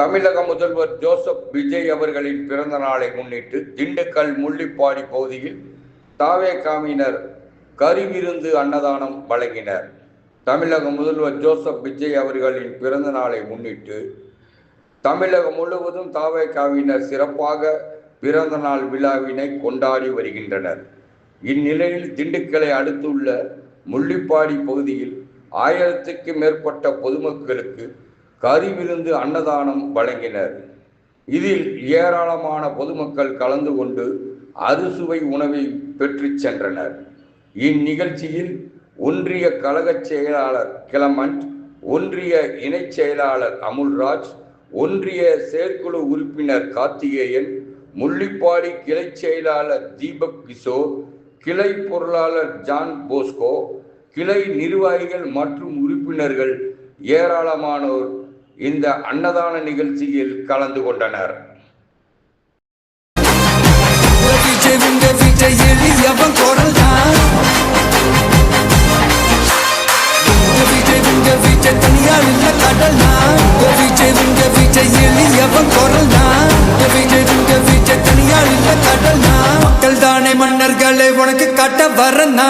தமிழக முதல்வர் ஜோசப் விஜய் அவர்களின் பிறந்த நாளை முன்னிட்டு திண்டுக்கல் முள்ளிப்பாடி பகுதியில் தாவேகாவினர் கறிவிருந்து அன்னதானம் வழங்கினர். தமிழக முதல்வர் ஜோசப் விஜய் அவர்களின் பிறந்த நாளை முன்னிட்டு தமிழகம் முழுவதும் தாவேகாவினர் சிறப்பாக பிறந்த நாள் விழாவினை கொண்டாடி வருகின்றனர். இந்நிலையில் திண்டுக்கலை அடுத்துள்ள முள்ளிப்பாடி பகுதியில் 1000க்கு மேற்பட்ட பொதுமக்களுக்கு கறிவிருந்து அன்னதானம் வழங்கினர். இதில் ஏராளமான பொதுமக்கள் கலந்து கொண்டு அறுசுவை உணவை பெற்று சென்றனர். இந்நிகழ்ச்சியில் ஒன்றிய கழக செயலாளர் கிளமண்ட், ஒன்றிய இணை செயலாளர் அமுல்ராஜ், ஒன்றிய செயற்குழு உறுப்பினர் கார்த்திகேயன், முள்ளிப்பாடி கிளை செயலாளர் தீபக் கிஷோர், கிளை பொருளாளர் ஜான் போஸ்கோ, கிளை நிர்வாகிகள் மற்றும் உறுப்பினர்கள் ஏராளமானோர் இந்த அன்னதான நிகழ்ச்சியில் கலந்து கொண்டனர். மக்கள் தானே மன்னர்களை உனக்கு காட்ட வரனா